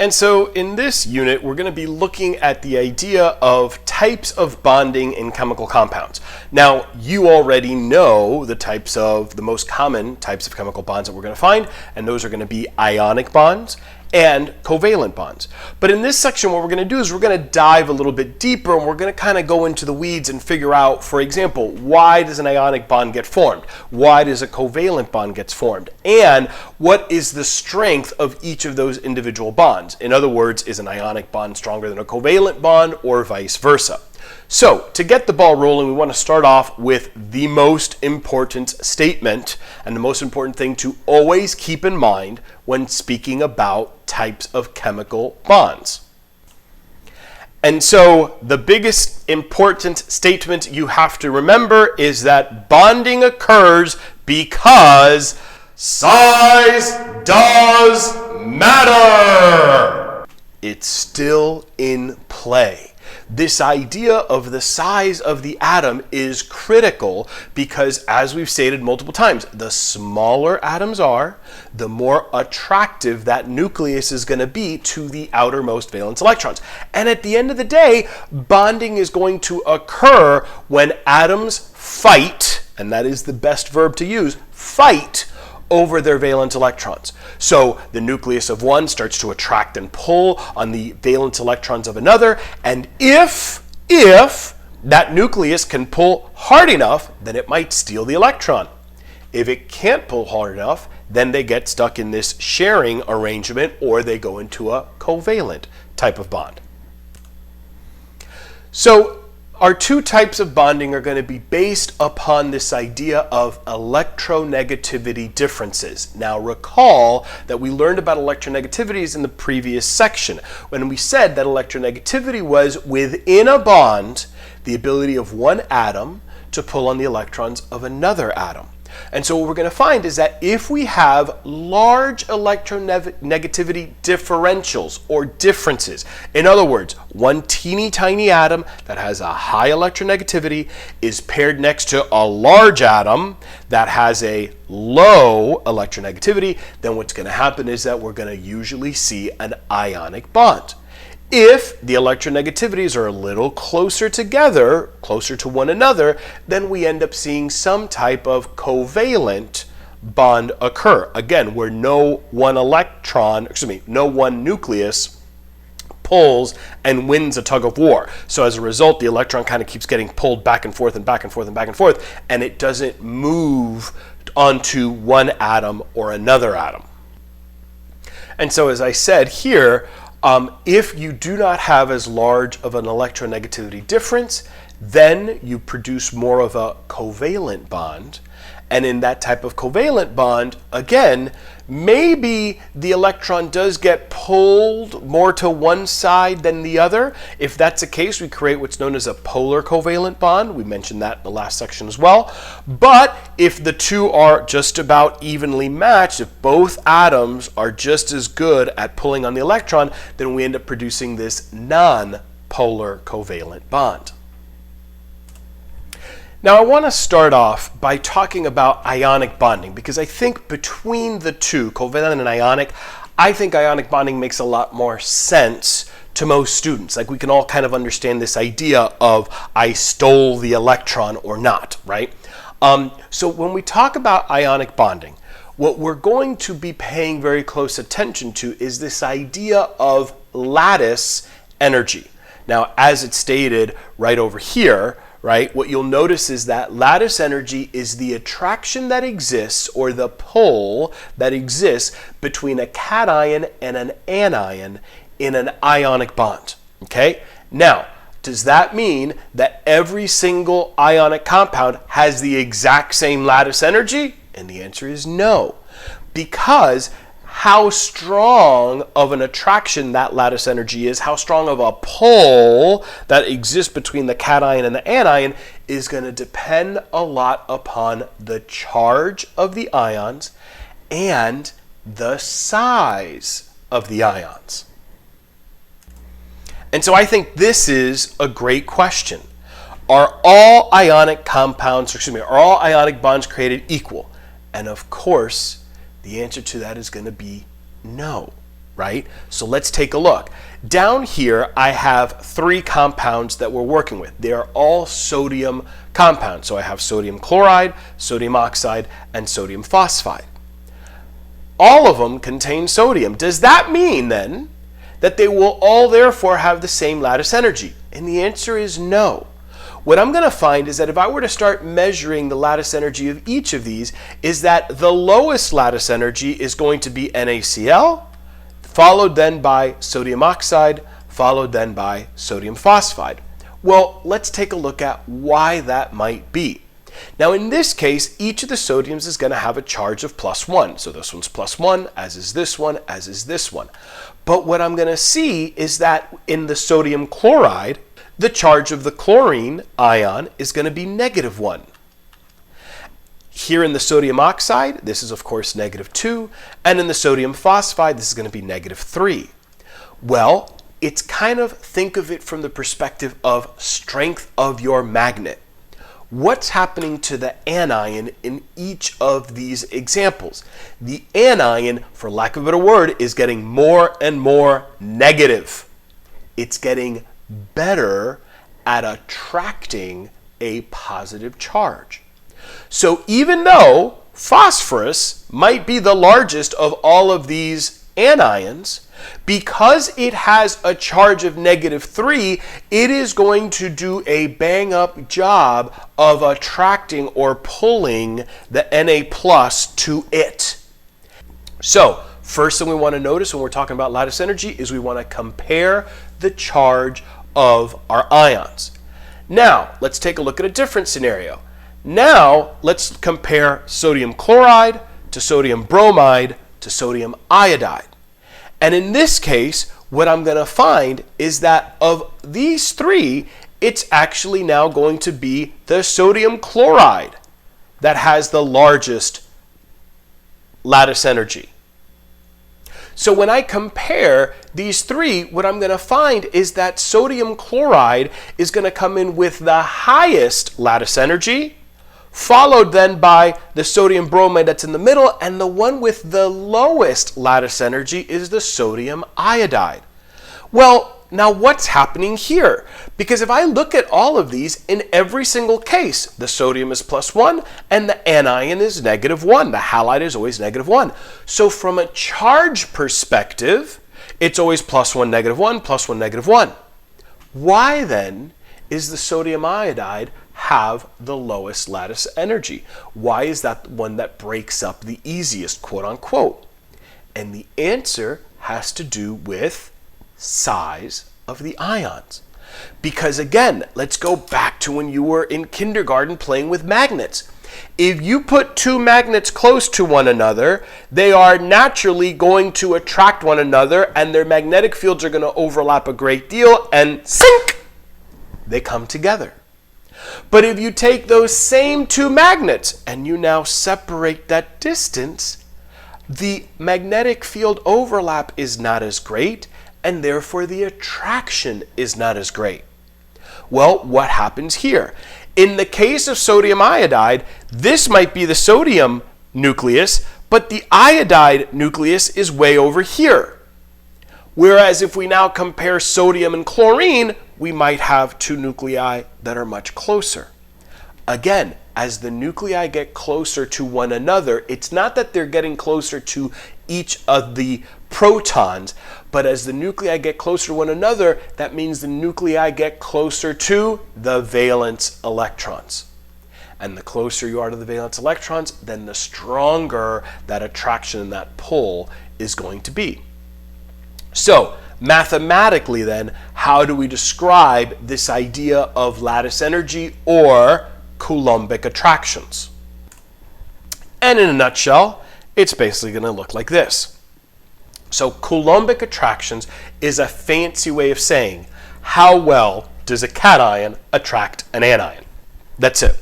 And so in this unit, we're going to be looking at the idea of types of bonding in chemical compounds. Now, you already know the most common types of chemical bonds that we're going to find, and those are going to be ionic bonds and covalent bonds. But in this section, what we're going to do is we're going to dive a little bit deeper, and we're going to kind of go into the weeds and figure out, for example, why does an ionic bond get formed? Why does a covalent bond get formed? And what is the strength of each of those individual bonds? In other words, is an ionic bond stronger than a covalent bond or vice versa? So, to get the ball rolling, we want to start off with the most important statement and the most important thing to always keep in mind when speaking about types of chemical bonds. And so, the biggest important statement you have to remember is that bonding occurs because size does matter. It's still in play. This idea of the size of the atom is critical because, as we've stated multiple times, the smaller atoms are, the more attractive that nucleus is going to be to the outermost valence electrons. And at the end of the day, bonding is going to occur when atoms fight, and that is the best verb to use, fight over their valence electrons. So the nucleus of one starts to attract and pull on the valence electrons of another, and if that nucleus can pull hard enough, then it might steal the electron. If it can't pull hard enough, then they get stuck in this sharing arrangement, or they go into a covalent type of bond. So our two types of bonding are going to be based upon this idea of electronegativity differences. Now recall that we learned about electronegativities in the previous section when we said that electronegativity was within a bond the ability of one atom to pull on the electrons of another atom. And so what we're going to find is that if we have large electronegativity differentials or differences, in other words, one teeny tiny atom that has a high electronegativity is paired next to a large atom that has a low electronegativity, then what's going to happen is that we're going to usually see an ionic bond. If the electronegativities are a little closer together, closer to one another, then we end up seeing some type of covalent bond occur. Again, where no one nucleus pulls and wins a tug of war. So as a result, the electron kind of keeps getting pulled back and forth and back and forth and back and forth, and it doesn't move onto one atom or another atom. And so as I said here, if you do not have as large of an electronegativity difference, then you produce more of a covalent bond. And in that type of covalent bond, again, maybe the electron does get pulled more to one side than the other. If that's the case, we create what's known as a polar covalent bond. We mentioned that in the last section as well. But if the two are just about evenly matched, if both atoms are just as good at pulling on the electron, then we end up producing this non-polar covalent bond. Now I want to start off by talking about ionic bonding because I think between the two, covalent and ionic, I think ionic bonding makes a lot more sense to most students. Like we can all kind of understand this idea of I stole the electron or not, right? So when we talk about ionic bonding, what we're going to be paying very close attention to is this idea of lattice energy. Now, as it's stated right over here, right, what you'll notice is that lattice energy is the attraction that exists or the pull that exists between a cation and an anion in an ionic bond. Okay? Now, does that mean that every single ionic compound has the exact same lattice energy? And the answer is no, because how strong of an attraction that lattice energy is, how strong of a pull that exists between the cation and the anion is going to depend a lot upon the charge of the ions and the size of the ions. And so I think this is a great question. Are all ionic bonds created equal? And of course, the answer to that is going to be no, right? So let's take a look. Down here, I have 3 compounds that we're working with. They are all sodium compounds. So I have sodium chloride, sodium oxide, and sodium phosphide. All of them contain sodium. Does that mean then that they will all therefore have the same lattice energy? And the answer is no. What I'm going to find is that if I were to start measuring the lattice energy of each of these, is that the lowest lattice energy is going to be NaCl, followed then by sodium oxide, followed then by sodium phosphide. Well, let's take a look at why that might be. Now in this case, each of the sodiums is going to have a charge of +1. So this one's +1, as is this one, as is this one. But what I'm going to see is that in the sodium chloride, the charge of the chlorine ion is going to be -1. Here in the sodium oxide, this is of course -2, and in the sodium phosphide, this is going to be -3. Well, it's kind of, think of it from the perspective of strength of your magnet. What's happening to the anion in each of these examples? The anion, for lack of a better word, is getting more and more negative. It's getting better at attracting a positive charge. So even though phosphorus might be the largest of all of these anions, because it has a charge of -3, it is going to do a bang-up job of attracting or pulling the Na plus to it. So, first thing we want to notice when we're talking about lattice energy is we want to compare the charge of our ions. Now, let's take a look at a different scenario. Now, let's compare sodium chloride to sodium bromide to sodium iodide. And in this case, what I'm going to find is that of these 3, it's actually now going to be the sodium chloride that has the largest lattice energy. So when I compare these 3, what I'm going to find is that sodium chloride is going to come in with the highest lattice energy, followed then by the sodium bromide that's in the middle, and the one with the lowest lattice energy is the sodium iodide. Well, now what's happening here? Because if I look at all of these, in every single case, the sodium is +1 and the anion is -1. The halide is always -1. So from a charge perspective, it's always +1, -1, +1, -1. Why then is the sodium iodide have the lowest lattice energy? Why is that the one that breaks up the easiest, quote unquote? And the answer has to do with size of the ions. Because again, let's go back to when you were in kindergarten playing with magnets. If you put 2 magnets close to one another, they are naturally going to attract one another and their magnetic fields are going to overlap a great deal and sink! They come together. But if you take those same 2 magnets and you now separate that distance, the magnetic field overlap is not as great, and therefore the attraction is not as great. Well, what happens here? In the case of sodium iodide, this might be the sodium nucleus, but the iodide nucleus is way over here. Whereas if we now compare sodium and chlorine, we might have 2 nuclei that are much closer. Again, as the nuclei get closer to one another, it's not that they're getting closer to each of the protons, but as the nuclei get closer to one another, that means the nuclei get closer to the valence electrons. And the closer you are to the valence electrons, then the stronger that attraction and that pull is going to be. So, mathematically then, how do we describe this idea of lattice energy or Coulombic attractions? And in a nutshell, it's basically going to look like this. So Coulombic attractions is a fancy way of saying how well does a cation attract an anion. That's it.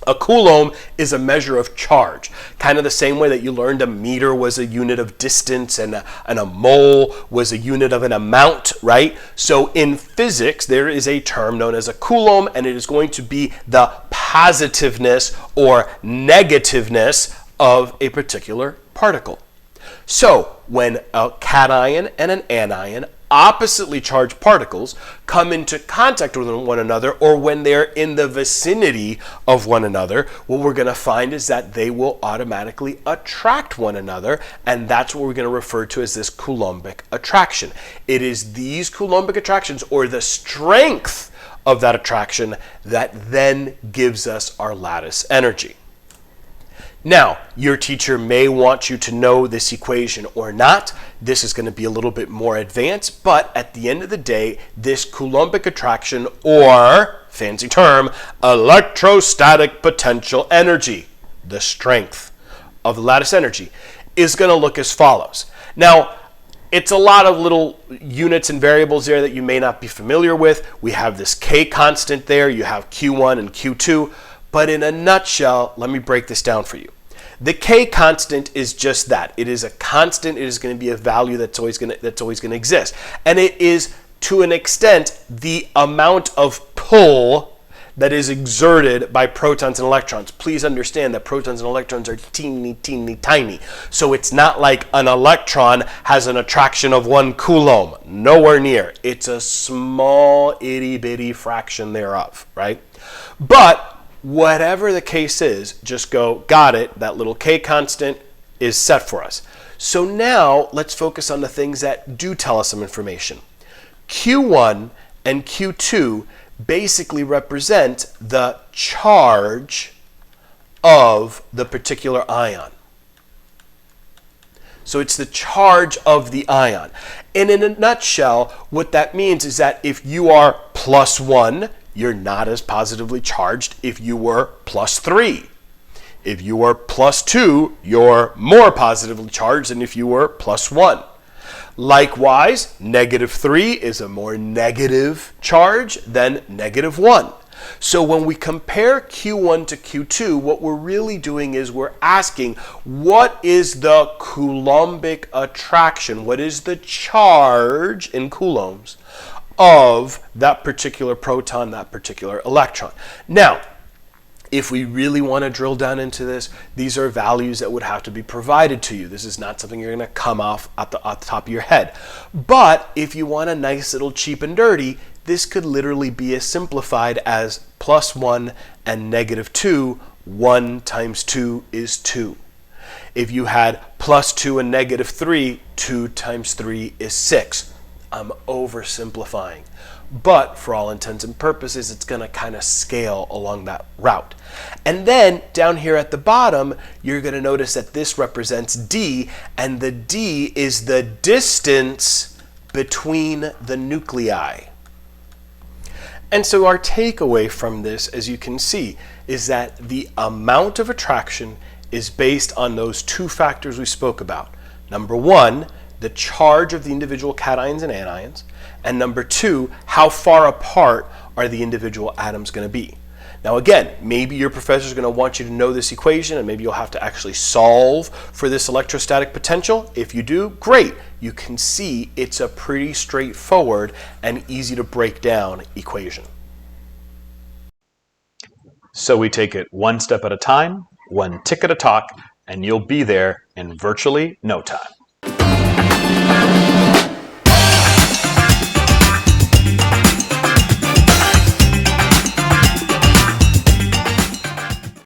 A coulomb is a measure of charge, kind of the same way that you learned a meter was a unit of distance and a mole was a unit of an amount, right? So in physics, there is a term known as a coulomb, and it is going to be the positiveness or negativeness of a particular particle. So when a cation and an anion, oppositely charged particles, come into contact with one another, or when they're in the vicinity of one another, what we're going to find is that they will automatically attract one another, and that's what we're going to refer to as this Coulombic attraction. It is these Coulombic attractions, or the strength of that attraction, that then gives us our lattice energy. Now, your teacher may want you to know this equation or not. This is going to be a little bit more advanced, but at the end of the day, this Coulombic attraction, or fancy term, electrostatic potential energy, the strength of the lattice energy, is going to look as follows. Now, it's a lot of little units and variables there that you may not be familiar with. We have this K constant there, you have Q1 and Q2, but in a nutshell, let me break this down for you. The K constant is just that. It is a constant. It is going to be a value that's always going to exist. And it is, to an extent, the amount of pull that is exerted by protons and electrons. Please understand that protons and electrons are teeny, teeny, tiny. So it's not like an electron has an attraction of 1 coulomb. Nowhere near. It's a small, itty-bitty fraction thereof, right? But whatever the case is, just go, got it, that little K constant is set for us. So now let's focus on the things that do tell us some information. Q1 and Q2 basically represent the charge of the particular ion. So it's the charge of the ion. And in a nutshell, what that means is that if you are +1, you're not as positively charged if you were +3. If you were +2, you're more positively charged than if you were +1. Likewise, -3 is a more negative charge than -1. So when we compare Q1 to Q2, what we're really doing is we're asking, what is the Coulombic attraction? What is the charge in coulombs of that particular proton, that particular electron? Now, if we really want to drill down into this, these are values that would have to be provided to you. This is not something you're going to come off at the top of your head. But if you want a nice little cheap and dirty, this could literally be as simplified as +1 and -2. 1 times 2 is 2. If you had +2 and -3, 2 times 3 is 6. I'm oversimplifying, but for all intents and purposes, it's going to kind of scale along that route. And then down here at the bottom, you're going to notice that this represents D, and the D is the distance between the nuclei. And so our takeaway from this, as you can see, is that the amount of attraction is based on those two factors we spoke about. Number one, the charge of the individual cations and anions, and number two, how far apart are the individual atoms going to be. Now again, maybe your professor is going to want you to know this equation, and maybe you'll have to actually solve for this electrostatic potential. If you do, great. You can see it's a pretty straightforward and easy to break down equation. So we take it one step at a time, one tick at a talk, and you'll be there in virtually no time.